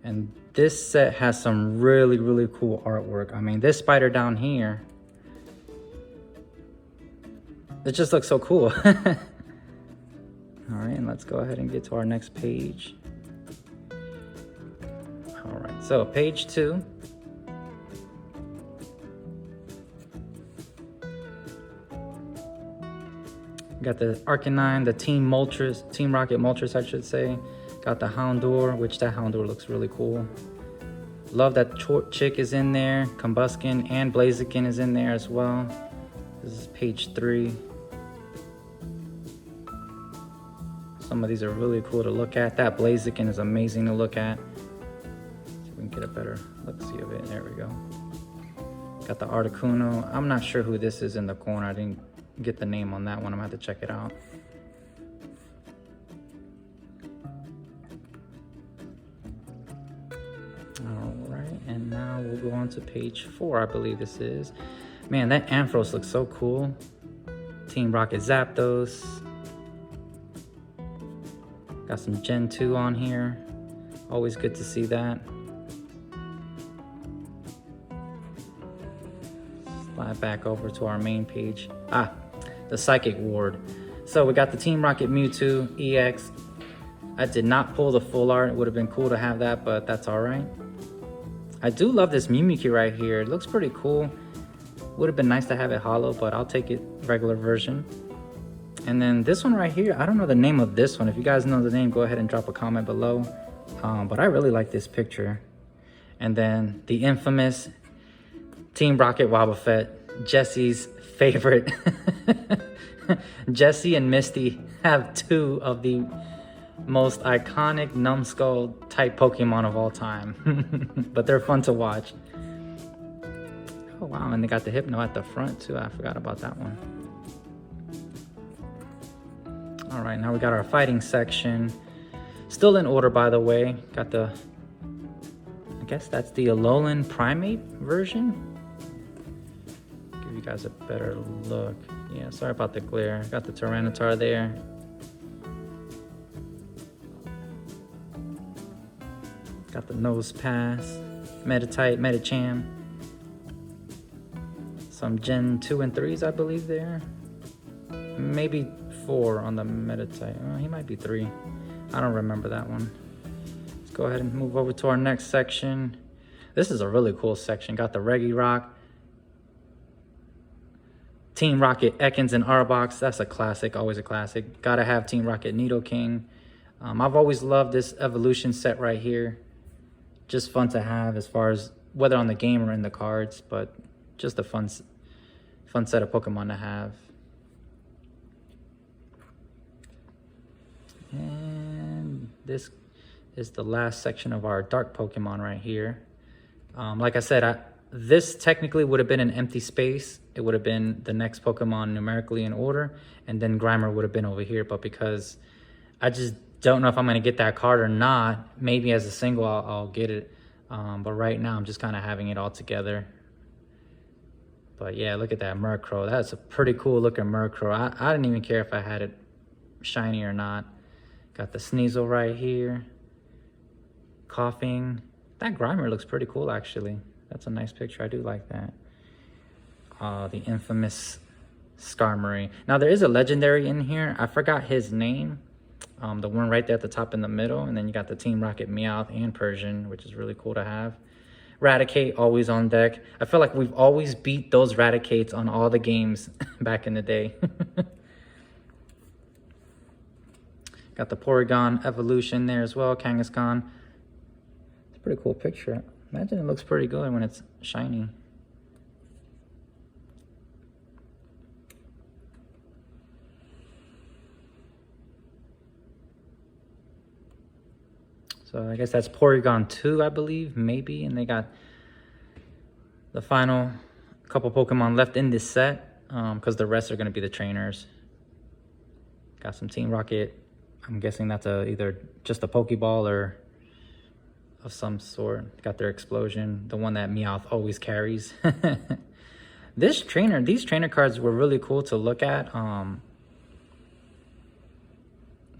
And this set has some really, really cool artwork. I mean, this spider down here, it just looks so cool. All right, and let's go ahead and get to our next page. All right, so page 2. Got the Arcanine, the Team Rocket Moltres, I should say. Got the Houndour, which that Houndour looks really cool. Love that Chick is in there. Combuskin and Blaziken is in there as well. This is page 3. Some of these are really cool to look at. That Blaziken is amazing to look at. See if we can get a better look-see of it. There we go. Got the Articuno. I'm not sure who this is in the corner. I didn't get the name on that one. I'm gonna have to check it out. All right, and now we'll go on to page 4, I believe this is. Man, that Ampharos looks so cool. Team Rocket Zapdos. Got some Gen 2 on here. Always good to see that. Slide back over to our main page. The Psychic Ward. So we got the Team Rocket Mewtwo EX. I did not pull the full art. It would have been cool to have that, but that's all right. I do love this Mimikyu right here. It looks pretty cool. Would have been nice to have it hollow, but I'll take it regular version. And then this one right here, I don't know the name of this one. If you guys know the name, go ahead and drop a comment below. But I really like this picture. And then the infamous Team Rocket Wobbuffet, Jesse's favorite. Jesse and Misty have 2 of the most iconic numbskull type Pokemon of all time. But they're fun to watch. Oh wow, and they got the Hypno at the front too. I forgot about that one. All right, now we got our fighting section. Still in order, by the way. Got the, I guess that's the Alolan Primate version. Give you guys a better look. Yeah, sorry about the glare. Got the Tyranitar there. Got the Nose Pass, Meditite, Medicham. Some Gen 2 and 3s, I believe there. Maybe 4 on the Meditite. Oh, he might be 3. I don't remember that one. Let's go ahead and move over to our next section. This is a really cool section. Got the Regirock, Team Rocket Ekans and Arbok. That's a classic, always a classic. Gotta have Team Rocket Nidoking. I've always loved this evolution set right here. Just fun to have as far as whether on the game or in the cards, but just a fun set of Pokemon to have. And this is the last section of our dark Pokemon right here. Like I said, this technically would have been an empty space. It would have been the next Pokemon numerically in order, and then Grimer would have been over here. But because I just don't know if I'm going to get that card or not, maybe as a single I'll get it. But right now I'm just kind of having it all together. But yeah, look at that Murkrow. That's a pretty cool looking Murkrow. I didn't even care if I had it shiny or not. Got the Sneasel right here. Coughing. That Grimer looks pretty cool, actually. That's a nice picture. I do like that. The infamous Skarmory. Now, there is a legendary in here. I forgot his name. The one right there at the top in the middle. And then you got the Team Rocket Meowth and Persian, which is really cool to have. Raticate, always on deck. I feel like we've always beat those Raticates on all the games back in the day. Got the Porygon Evolution there as well, Kangaskhan. It's a pretty cool picture. Imagine it looks pretty good when it's shiny. So I guess that's Porygon 2, I believe, maybe. And they got the final couple Pokemon left in this set, because the rest are going to be the trainers. Got some Team Rocket. I'm guessing that's either just a Pokeball or of some sort. Got their Explosion, the one that Meowth always carries. These trainer cards were really cool to look at. So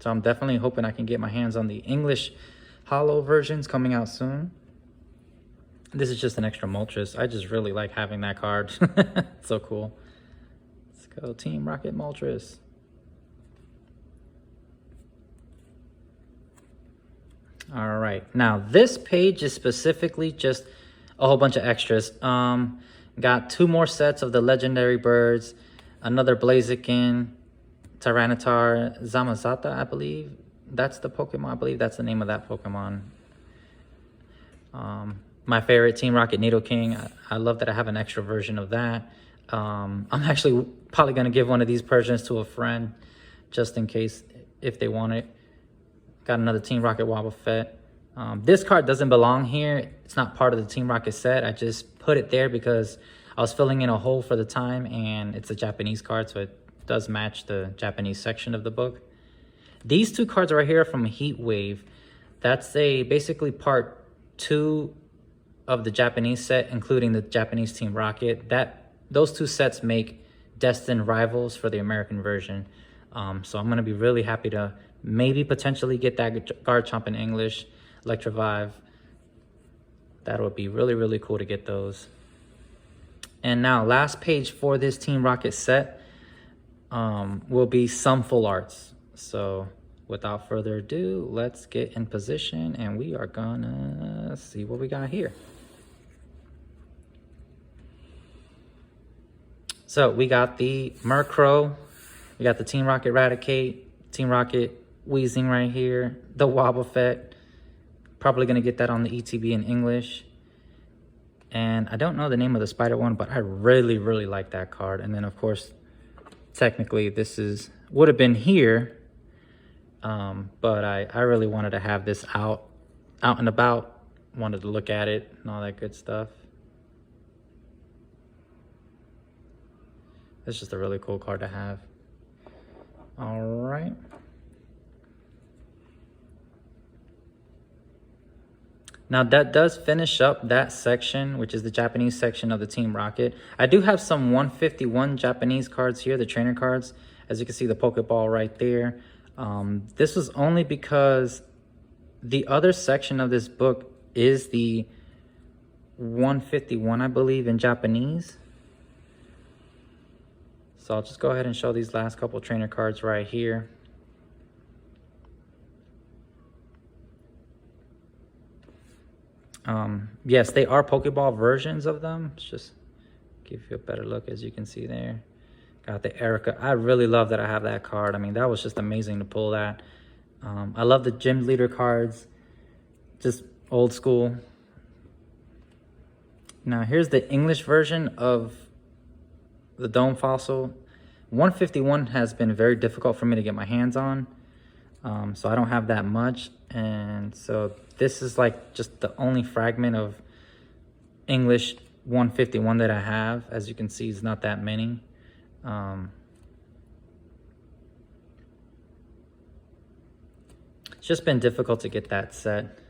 I'm definitely hoping I can get my hands on the English Holo versions coming out soon. This is just an extra Moltres. I just really like having that card. So cool. Let's go Team Rocket Moltres. All right, now this page is specifically just a whole bunch of extras. Got 2 more sets of the legendary birds, another Blaziken, Tyranitar, Zamazata, I believe. That's the Pokemon, I believe that's the name of that Pokemon. My favorite Team Rocket Nidoking. I love that I have an extra version of that. I'm actually probably gonna give one of these Persians to a friend, just in case if they want it. Got another Team Rocket Wobbuffet. This card doesn't belong here. It's not part of the Team Rocket set. I just put it there because I was filling in a hole for the time, and it's a Japanese card, so it does match the Japanese section of the book. These 2 cards right here are from Heat Wave. That's basically part 2 of the Japanese set, including the Japanese Team Rocket. Those 2 sets make destined rivals for the American version. So I'm gonna be really happy to maybe potentially get that Garchomp in English, Electrovive. That would be really, really cool to get those. And now, last page for this Team Rocket set will be some full arts. So without further ado, let's get in position and we are gonna see what we got here. So we got the Murkrow, we got the Team Rocket Raticate, Team Rocket Weezing right here, the Wobbuffet. Probably gonna get that on the ETB in English. And I don't know the name of the spider one, but I really, really like that card. And then of course, technically this would have been here, but I really wanted to have this out and about. Wanted to look at it and all that good stuff. It's just a really cool card to have. All right. Now that does finish up that section, which is the Japanese section of the Team Rocket. I do have some 151 Japanese cards here, the trainer cards. As you can see, the Pokeball right there. This was only because the other section of this book is the 151, I believe, in Japanese. So I'll just go ahead and show these last couple trainer cards right here. Yes, they are Pokeball versions of them. Let's just give you a better look, as you can see there. Got the Erica. I really love that I have that card. I mean, that was just amazing to pull that. I love the gym leader cards. Just old school. Now, here's the English version of the Dome Fossil. 151 has been very difficult for me to get my hands on. So I don't have that much. And so this is like just the only fragment of English 151 that I have. As you can see, it's not that many. It's just been difficult to get that set.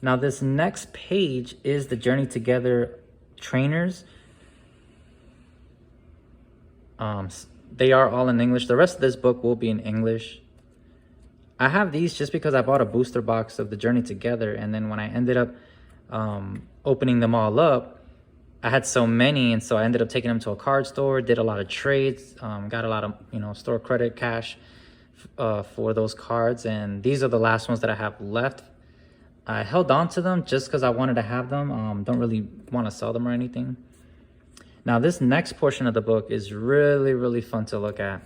Now this next page is the Journey Together trainers. They are all in English. The rest of this book will be in English. I have these just because I bought a booster box of the Journey Together, and then when I ended up opening them all up, I had so many, and so I ended up taking them to a card store, did a lot of trades, got a lot of store credit cash for those cards, and these are the last ones that I have left. I held on to them just because I wanted to have them. Don't really want to sell them or anything. Now this next portion of the book is really, really fun to look at.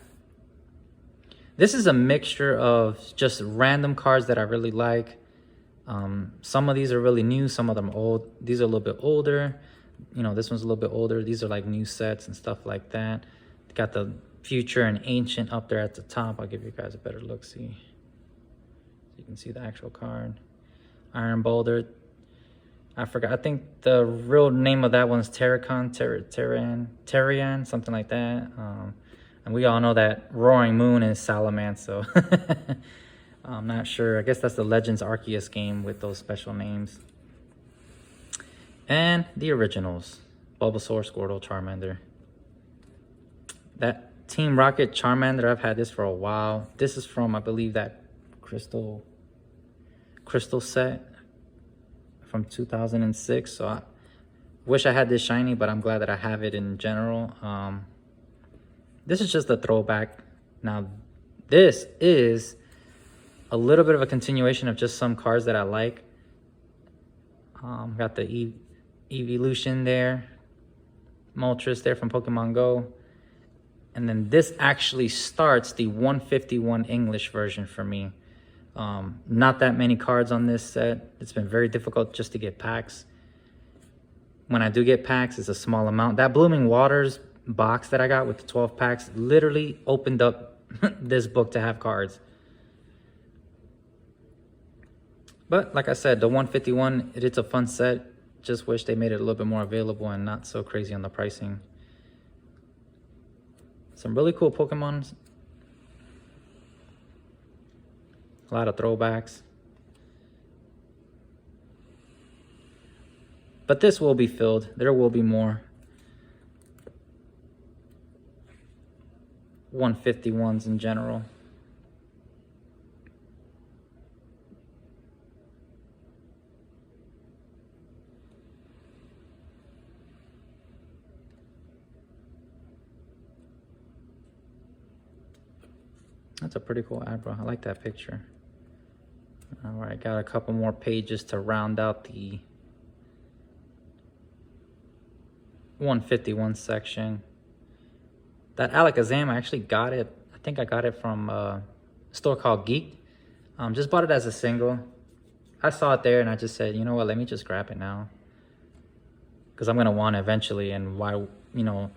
This is a mixture of just random cards that I really like. Some of these are really new, some of them old. These are a little bit older. This one's a little bit older. These are like new sets and stuff like that. Got the Future and Ancient up there at the top. I'll give you guys a better look, see. So you can see the actual card. Iron Boulder. I forgot. I think the real name of that one's Terrian, something like that. And we all know that Roaring Moon is Salamence, so I'm not sure. I guess that's the Legends Arceus game with those special names. And the originals, Bulbasaur, Squirtle, Charmander. That Team Rocket Charmander, I've had this for a while. This is from, I believe, that Crystal crystal set from 2006. So I wish I had this shiny, but I'm glad that I have it in general. This is just a throwback. Now, this is a little bit of a continuation of just some cards that I like. Got the Evolution there, Moltres there from Pokemon Go. And then this actually starts the 151 English version for me. Not that many cards on this set. It's been very difficult just to get packs. When I do get packs, it's a small amount. That Blooming Waters box that I got with the 12 packs literally opened up this book to have cards. But like I said, the 151, it's a fun set. Just wish they made it a little bit more available and not so crazy on the pricing. Some really cool Pokemon. A lot of throwbacks. But this will be filled. There will be more 151s in general. That's a pretty cool eyebrow. I like that picture. All right, got a couple more pages to round out the 151 section. That Alakazam, I actually got it. I think I got it from a store called Geek. Just bought it as a single. I saw it there and I just said, you know what, let me just grab it now. Because I'm going to want it eventually. And why, you know,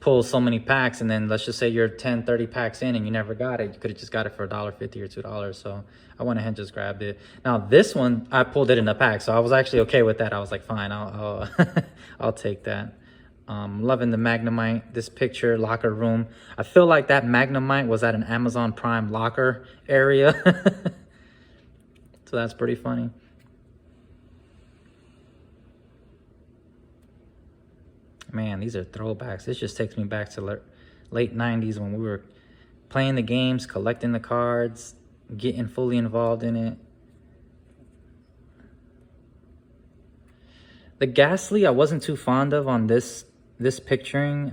pull so many packs and then let's just say you're 10, 30 packs in and you never got it. You could have just got it for $1.50 or $2. So I went ahead and just grabbed it. Now this one, I pulled it in a pack. So I was actually okay with that. I was like, fine, I'll I'll take that. Loving the Magnemite, this picture, locker room. I feel like that Magnemite was at an Amazon Prime locker area. So that's pretty funny. Man, these are throwbacks. This just takes me back to late 90s when we were playing the games, collecting the cards, getting fully involved in it. The Ghastly I wasn't too fond of on this picturing.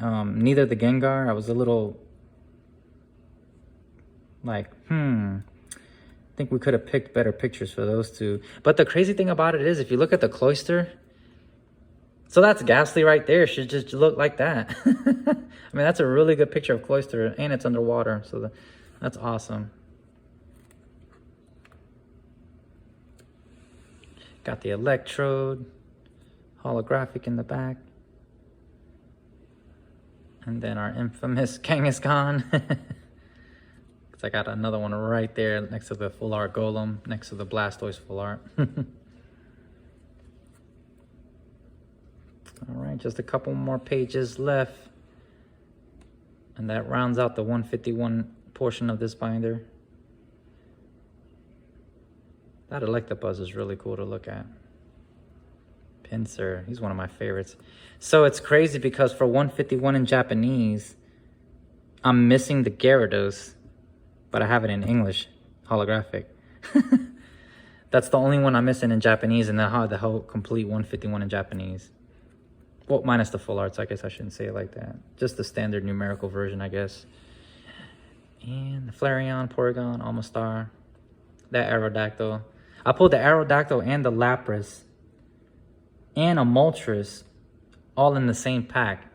Neither the Gengar. I was a little like, I think we could have picked better pictures for those two. But the crazy thing about it is, if you look at the Cloyster, so that's Ghastly right there. It should just look like that. I mean, that's a really good picture of Cloyster, and it's underwater, so that's awesome. Got the Electrode, holographic in the back. And then our infamous Kangaskhan. Because I got another one right there next to the full art Golem, next to the Blastoise full art. All right, just a couple more pages left. And that rounds out the 151 portion of this binder. That Electabuzz is really cool to look at. Pinsir, he's one of my favorites. So it's crazy because for 151 in Japanese, I'm missing the Gyarados, but I have it in English, holographic. That's the only one I'm missing in Japanese, and then the whole complete 151 in Japanese. Well, minus the full arts, I guess I shouldn't say it like that. Just the standard numerical version, I guess. And the Flareon, Porygon, Almastar, that Aerodactyl. I pulled the Aerodactyl and the Lapras and a Moltres all in the same pack.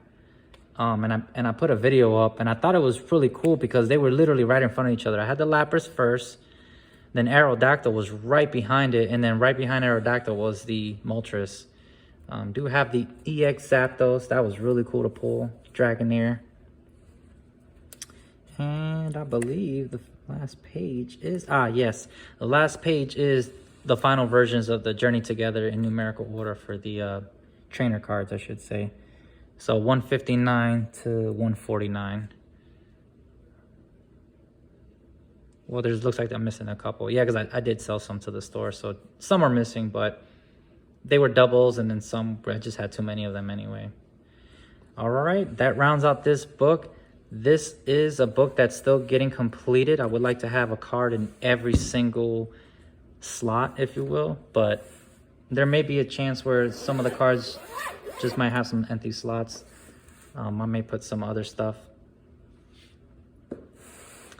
And I put a video up, and I thought it was really cool because they were literally right in front of each other. I had the Lapras first, then Aerodactyl was right behind it, and then right behind Aerodactyl was the Moltres. Do have the EX Zapdos. That was really cool to pull. Dragonair. And I believe the last page is... yes. The last page is the final versions of the Journey Together in numerical order for the trainer cards, I should say. So 159 to 149. Well, looks like I'm missing a couple. Yeah, because I did sell some to the store. So some are missing, but... they were doubles, and then some, I just had too many of them anyway. All right, that rounds out this book. This is a book that's still getting completed. I would like to have a card in every single slot, if you will, but there may be a chance where some of the cards just might have some empty slots. I may put some other stuff,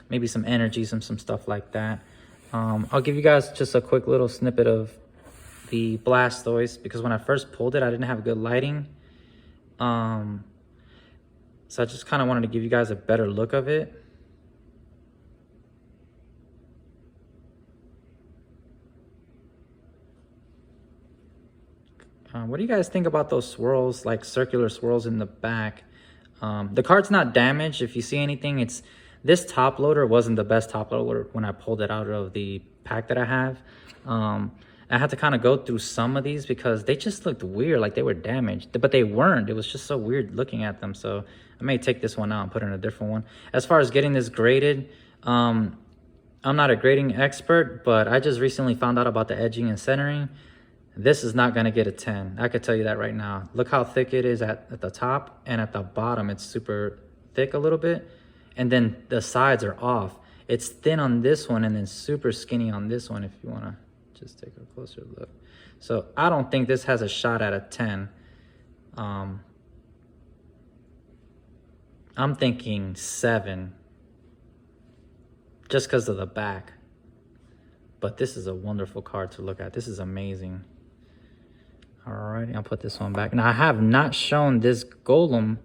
maybe some energy, some stuff like that. I'll give you guys just a quick little snippet of the Blastoise, because when I first pulled it, I didn't have good lighting. So I just kind of wanted to give you guys a better look of it. What do you guys think about those swirls, like circular swirls in the back? The card's not damaged. If you see anything, it's this top loader wasn't the best top loader when I pulled it out of the pack that I have. I had to kind of go through some of these because they just looked weird, like they were damaged, but they weren't. It was just so weird looking at them. So I may take this one out and put in a different one. As far as getting this graded, I'm not a grading expert, but I just recently found out about the edging and centering. This is not going to get a 10. I could tell you that right now. Look how thick it is at the top, and at the bottom it's super thick a little bit. And then the sides are off. It's thin on this one and then super skinny on this one, if you want to just take a closer look. So I don't think this has a shot at a 10. I'm thinking 7. Just because of the back. But this is a wonderful card to look at. This is amazing. Alrighty, I'll put this one back. Now, I have not shown this Golem.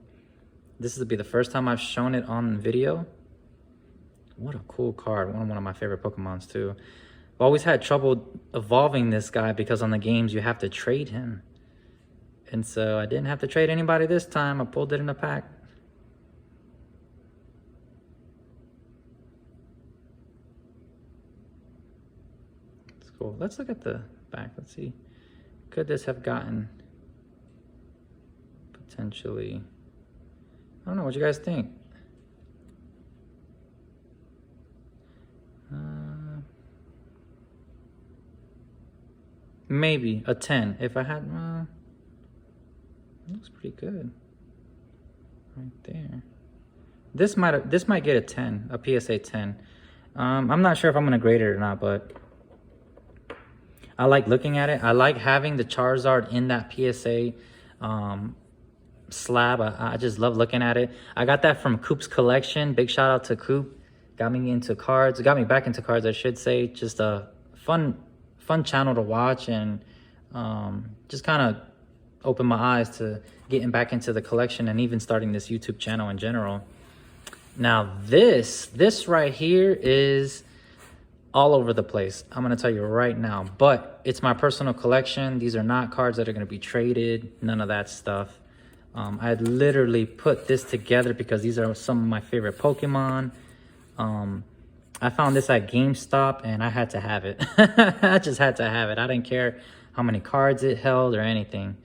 This will be the first time I've shown it on video. What a cool card. One of my favorite Pokemons, too. I've always had trouble evolving this guy because on the games you have to trade him. And so I didn't have to trade anybody this time. I pulled it in a pack. It's cool. Let's look at the back. Let's see. Could this have gotten potentially? I don't know. What you guys think? Maybe a 10. If I had, it looks pretty good right there. This might get a 10, a PSA 10. I'm not sure if I'm gonna grade it or not, but I like looking at it. I like having the Charizard in that PSA slab. I just love looking at it. I got that from Coop's collection. Big shout out to Coop. Got me into cards. Got me back into cards, I should say. Just a fun channel to watch, and just kind of opened my eyes to getting back into the collection and even starting this YouTube channel in general. Now this right here is all over the place. I'm going to tell you right now, but it's my personal collection. These are not cards that are going to be traded, none of that stuff. I literally put this together because these are some of my favorite Pokemon. I found this at GameStop and I had to have it. I just had to have it. I didn't care how many cards it held or anything.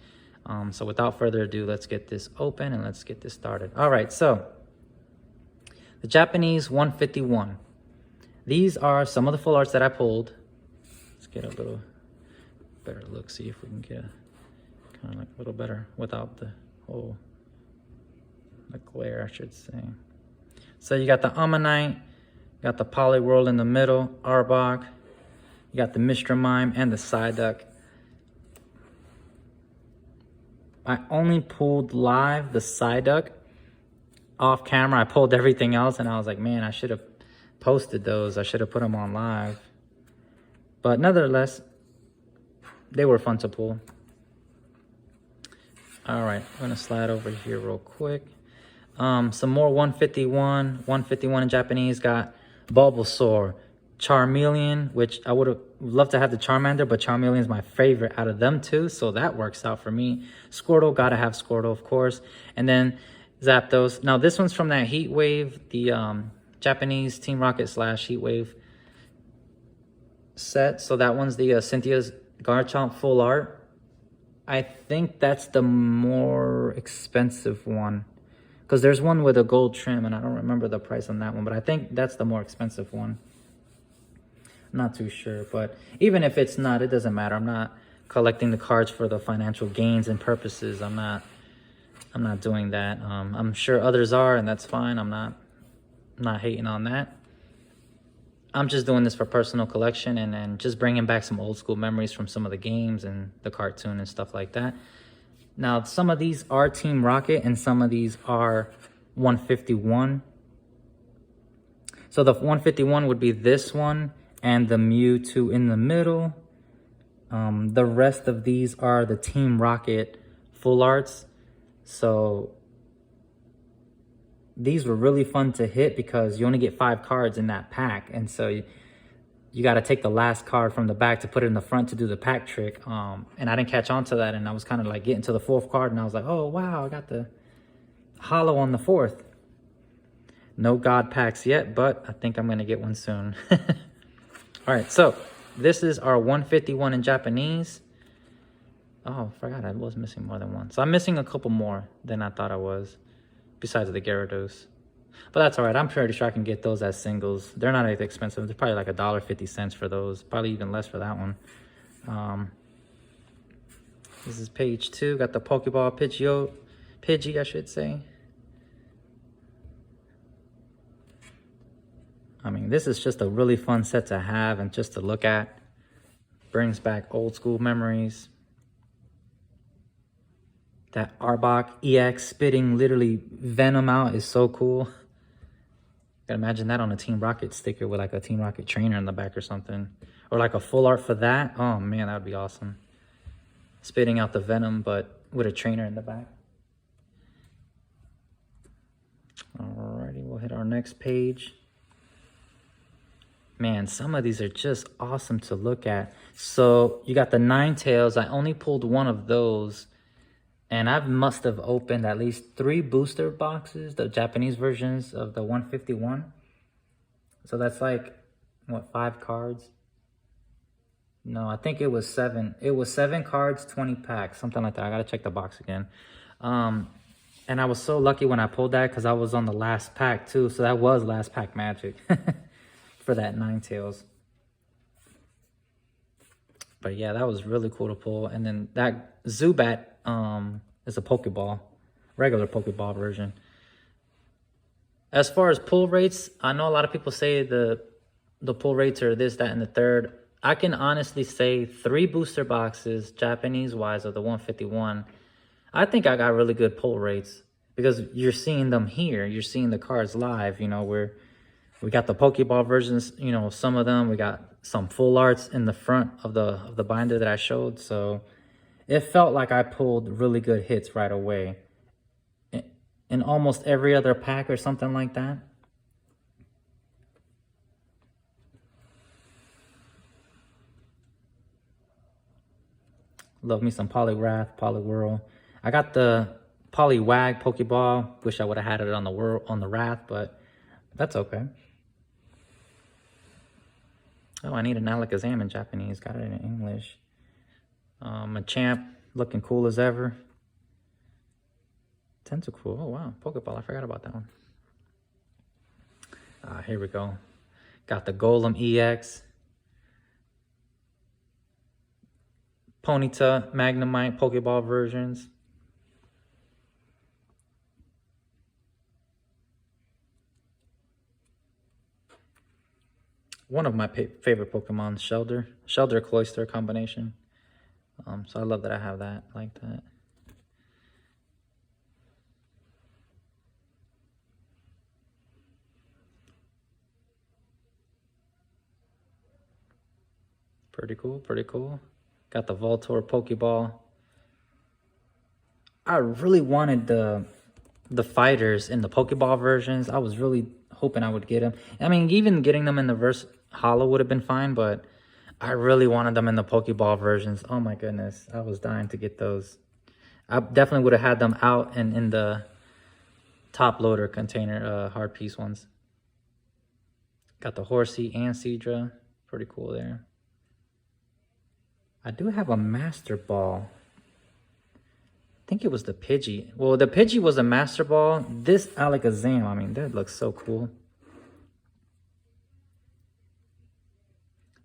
So without further ado, let's get this open and let's get this started. All right, so the Japanese 151. These are some of the full arts that I pulled. Let's get a little better look, see if we can get kind of like a little better without the whole, the glare, I should say. So you got the Ammonite, got the Poliwhirl in the middle, Arbok, you got the Mistral Mime and the Psyduck. I only pulled live the Psyduck. Off camera, I pulled everything else and I was like, man, I should have posted those. I should have put them on live. But nevertheless, they were fun to pull. All right, I'm gonna slide over here real quick. Some more 151 in Japanese. Got Bulbasaur, Charmeleon, which I would have loved to have the Charmander, but Charmeleon is my favorite out of them two, so that works out for me. Squirtle, gotta have Squirtle, of course. And then Zapdos. Now this one's from that Heat Wave, the Japanese Team Rocket / Heat Wave set. So that one's the Cynthia's Garchomp full art. I think that's the more expensive one, because there's one with a gold trim and I don't remember the price on that one, but I think that's the more expensive one. I'm not too sure, but even if it's not, it doesn't matter. I'm not collecting the cards for the financial gains and purposes. I'm not doing that. I'm sure others are, and that's fine. I'm not hating on that. I'm just doing this for personal collection and just bringing back some old school memories from some of the games and the cartoon and stuff like that. Now, some of these are Team Rocket and some of these are 151. So the 151 would be this one and the Mewtwo in the middle. The rest of these are the Team Rocket full arts. So these were really fun to hit because you only get 5 cards in that pack. And so you got to take the last card from the back to put it in the front to do the pack trick. And I didn't catch on to that. And I was kind of like getting to the 4th card and I was like, oh, wow, I got the holo on the 4th. No God packs yet, but I think I'm going to get one soon. All right, so this is our 151 in Japanese. Oh, I forgot I was missing more than one. So I'm missing a couple more than I thought I was, besides the Gyarados. But that's all right. I'm pretty sure I can get those as singles. They're not as expensive. They're probably like $1.50 for those. Probably even less for that one. This is page 2. Got the Pokeball Pidgey, I should say. I mean, this is just a really fun set to have and just to look at. Brings back old school memories. That Arbok EX spitting literally venom out is so cool. Gotta imagine that on a Team Rocket sticker with like a Team Rocket trainer in the back or something. Or like a full art for that. Oh man, that would be awesome. Spitting out the venom, but with a trainer in the back. Alrighty, we'll hit our next page. Man, some of these are just awesome to look at. So you got the Ninetales. I only pulled one of those. And I must have opened at least 3 booster boxes, the Japanese versions of the 151. So that's like, what, 5 cards? No, I think it was 7. It was 7 cards, 20 packs, something like that. I gotta check the box again. And I was so lucky when I pulled that because I was on the last pack too. So that was last pack magic for that Ninetales. But yeah, that was really cool to pull. And then that Zubat is a Pokeball, regular Pokeball version. As far as pull rates, I know a lot of people say the pull rates are this, that, and the third. I can honestly say 3 booster boxes, Japanese-wise, of the 151. I think I got really good pull rates because you're seeing them here. You're seeing the cards live, you know, where we got the Pokeball versions, you know, some of them. We got some full arts in the front of the binder that I showed. So it felt like I pulled really good hits right away in almost every other pack or something like that. Love me some Poliwrath, Poliwhirl. I got the Poliwag Pokeball. Wish I would have had it on the Wrath, but that's okay. Oh, I need an Alakazam in Japanese. Got it in English. Machamp, looking cool as ever. Tentacool. Oh, wow. Pokeball. I forgot about that one. Here we go. Got the Golem EX. Ponyta, Magnemite, Pokeball versions. One of my favorite Pokemon, Shelder. Shelder-Cloyster combination. So I love that I have that like that. Pretty cool, pretty cool. Got the Voltorb Pokeball. I really wanted the fighters in the Pokeball versions. I was really hoping I would get them. I mean, even getting them in the verse holo would have been fine, but I really wanted them in the Pokeball versions. Oh my goodness, I was dying to get those. I definitely would have had them out and in the top loader container hard piece ones. Got the Horsey and Seadra. Pretty cool there. I do have a Master Ball. I think it was the Pidgey. Well, the Pidgey was a Master Ball. This Alakazam, I mean, that looks so cool.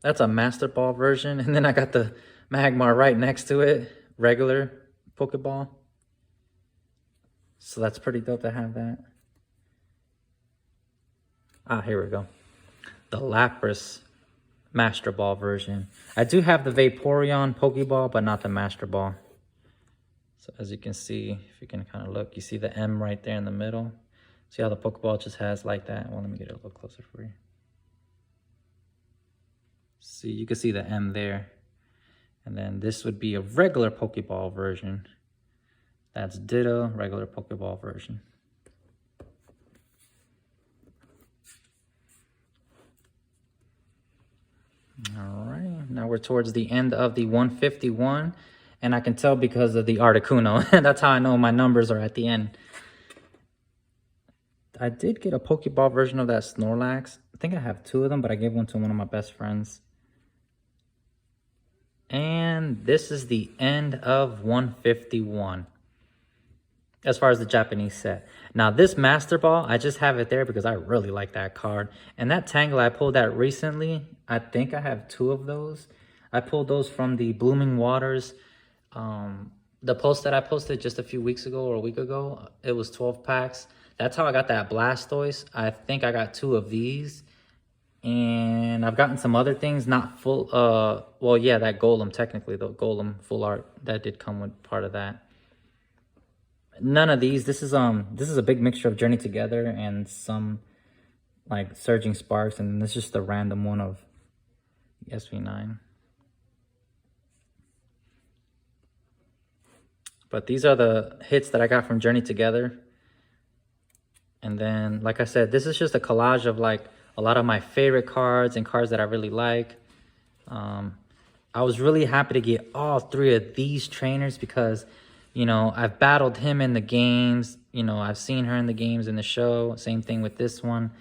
That's a Master Ball version. And then I got the Magmar right next to it. Regular Pokeball. So that's pretty dope to have that. Here we go. the Lapras Master Ball version. I do have the Vaporeon Pokeball, but not the Master Ball. So as you can see, if you can kind of look, you see the M right there in the middle. See how the Pokeball just has like that? Well, let me get it a little closer for you. See, you can see the M there. And then this would be a regular Pokeball version. That's ditto, regular Pokeball version. All right, now we're towards the end of the 151. And I can tell because of the Articuno. That's how I know my numbers are at the end. I did get a Pokeball version of that Snorlax. I think I have 2 of them, but I gave one to one of my best friends. And this is the end of 151. As far as the Japanese set. Now this Master Ball, I just have it there because I really like that card. And that Tangle, I pulled that recently. I think I have 2 of those. I pulled those from the Blooming Waters. The post that I posted just a few weeks ago or a week ago, it was 12 packs. That's how I got that Blastoise. I think I got 2 of these. And I've gotten some other things, not full, well, yeah, that Golem, technically, the Golem full art, that did come with part of that. None of these, this is a big mixture of Journey Together and some, like, Surging Sparks, and this is just a random one of SV9. But these are the hits that I got from Journey Together. And then, like I said, this is just a collage of, like, a lot of my favorite cards and cards that I really like. I was really happy to get all 3 of these trainers because, you know, I've battled him in the games. You know, I've seen her in the games in the show. Same thing with this one.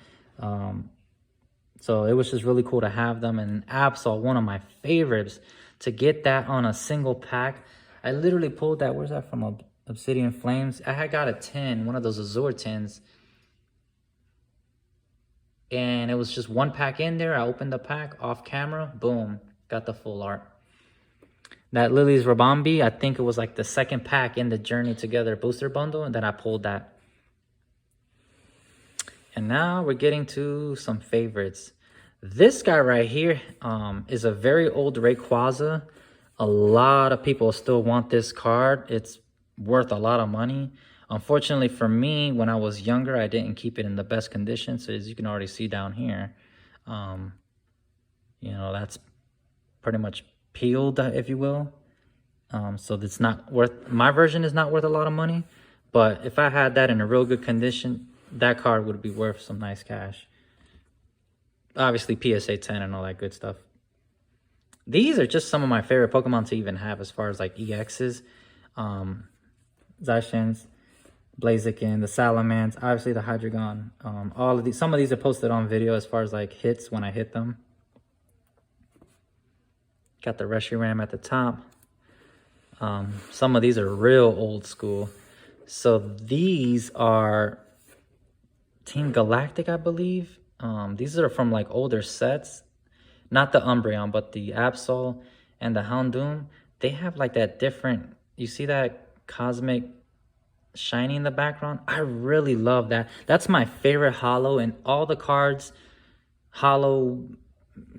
So it was just really cool to have them. And Absol, one of my favorites, to get that on a single pack. I literally pulled that. Where's that from? Obsidian Flames. I had got a 10, one of those Azure 10s. And it was just 1 pack in there. I opened the pack off camera. Boom. Got the full art. That Lily's Rabambi, I think it was like the 2nd pack in the Journey Together booster bundle. And then I pulled that. And now we're getting to some favorites. This guy right here is a very old Rayquaza. A lot of people still want this card. It's worth a lot of money. Unfortunately for me, when I was younger, I didn't keep it in the best condition. So as you can already see down here, you know, that's pretty much peeled, if you will. So it's not worth, my version is not worth a lot of money. But if I had that in a real good condition, that card would be worth some nice cash. Obviously PSA 10 and all that good stuff. These are just some of my favorite Pokemon to even have as far as like EXs. Zacians, Blaziken, the Salamence, obviously the Hydreigon. All of these, some of these are posted on video as far as like hits when I hit them. Got the Reshiram at the top. Some of these are real old school. So these are Team Galactic, I believe. These are from like older sets. Not the Umbreon, but the Absol and the Houndoom. They have like that different, you see that cosmic shiny in the background? I really love that. That's my favorite holo in all the cards, holo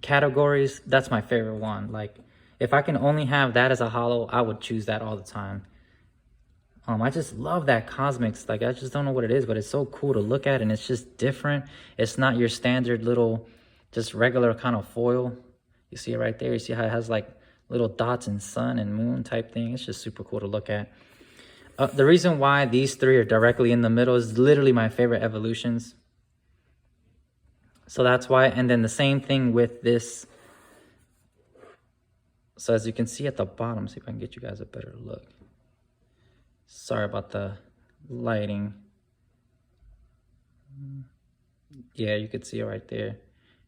categories. That's my favorite one. Like, if I can only have that as a holo, I would choose that all the time. I just love that cosmics. Like, I just don't know what it is, but it's so cool to look at, and it's just different. It's not your standard little, just regular kind of foil. You see it right there. You see how it has like little dots and sun and moon type thing. It's just super cool to look at. The reason why these 3 are directly in the middle is literally my favorite evolutions. So that's why. And then the same thing with this. So as you can see at the bottom, see if I can get you guys a better look. Sorry about the lighting. Yeah, you could see it right there.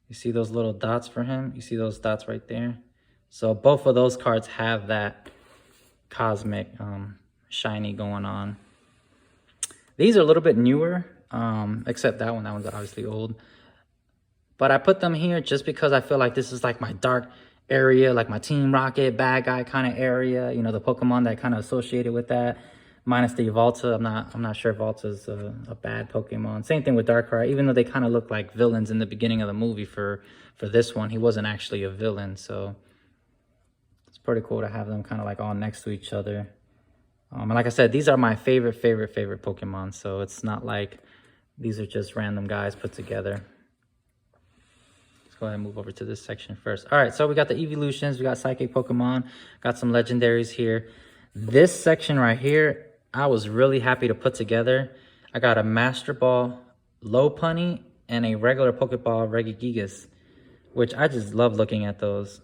You see those little dots for him? You see those dots right there? So both of those cards have that cosmic shiny going on. These are a little bit newer, except that one. That one's obviously old. But I put them here just because I feel like this is like my dark area, like my Team Rocket, bad guy kind of area. You know, the Pokemon that kind of associated with that. minus the Evolta. I'm not sure Evolta's a bad Pokemon. Same thing with Darkrai, even though they kind of look like villains in the beginning of the movie for this one. He wasn't actually a villain, so it's pretty cool to have them kind of like all next to each other. And like I said, these are my favorite Pokemon, so it's not like these are just random guys put together. Let's go ahead and move over to this section first. All right, so we got the evolutions, we got Psychic Pokemon, got some legendaries here. This section right here, I was really happy to put together. I got a Master Ball Lopunny and a regular Pokeball Regigigas, which I just love looking at those.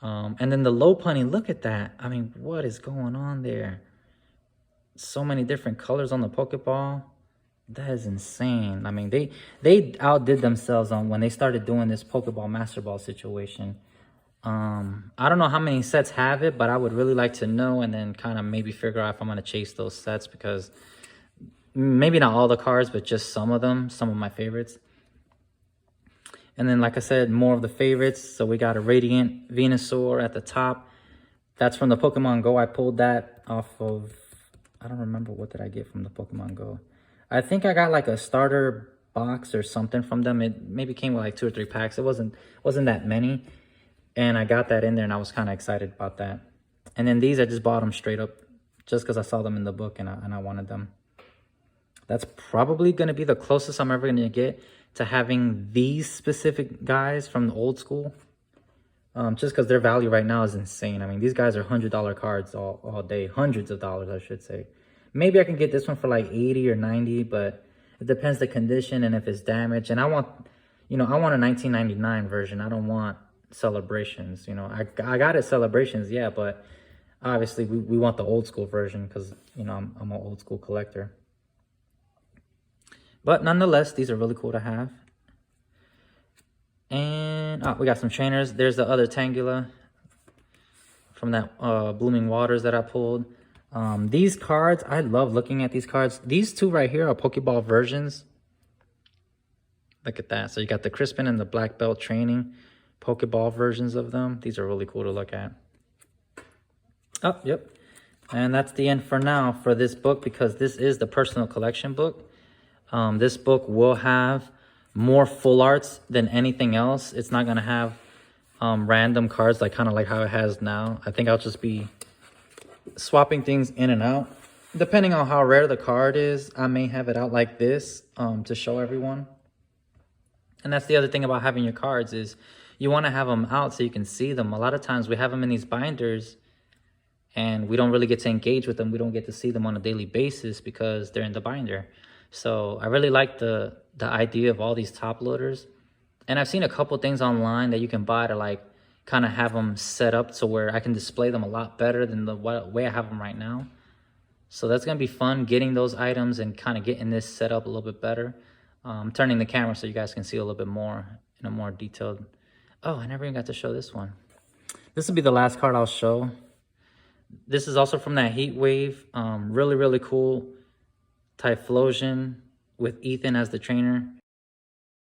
And then the Lopunny, look at that. I mean, what is going on there? So many different colors on the Pokeball. That is insane. I mean, they outdid themselves on when they started doing this Pokeball Master Ball situation. I don't know how many sets have it, but I would really like to know and then kind of maybe figure out if I'm going to chase those sets, because maybe not all the cards, but just some of them, some of my favorites. And then, like I said, more of the favorites. So we got a Radiant Venusaur at the top. That's from the Pokemon Go. I pulled that off of, I don't remember what did I get from the Pokemon Go. I think I got like a starter box or something from them. It maybe came with like 2 or 3 packs. It wasn't that many. And I got that in there and I was kind of excited about that. And then these, I just bought them straight up just because I saw them in the book and I wanted them. That's probably going to be the closest I'm ever going to get to having these specific guys from the old school. Just because their value right now is insane. I mean, these guys are $100 cards all day. Hundreds of dollars, I should say. Maybe I can get this one for like 80 or 90, but it depends the condition and if it's damaged. And I want, you know, I want a 1999 version. I don't want Celebrations. You know, I got it Celebrations, yeah, but obviously we want the old school version because, you know, I'm an old school collector. But nonetheless, these are really cool to have. And we got some trainers. There's the other Tangela from that Blooming Waters that I pulled. These cards, I love looking at these cards. These two right here are Pokeball versions. Look at that. So you got the Crispin and the Black Belt training Pokeball versions of them. These are really cool to look at. Oh, yep. And that's the end for now for this book, because this is the personal collection book. This book will have more full arts than anything else. It's not going to have random cards like kind of like how it has now. I think I'll just be swapping things in and out. Depending on how rare the card is, I may have it out like this to show everyone. And that's the other thing about having your cards is you want to have them out so you can see them. A lot of times we have them in these binders and we don't really get to engage with them. We don't get to see them on a daily basis because they're in the binder. So I really like the idea of all these top loaders. And I've seen a couple things online that you can buy to like kind of have them set up to where I can display them a lot better than the way I have them right now. So that's going to be fun getting those items and kind of getting this set up a little bit better. I'm turning the camera so you guys can see a little bit more in a more detailed. Oh, I never even got to show this one. This will be the last card I'll show. This is also from that Heat Wave. Really, really cool Typhlosion with Ethan as the trainer.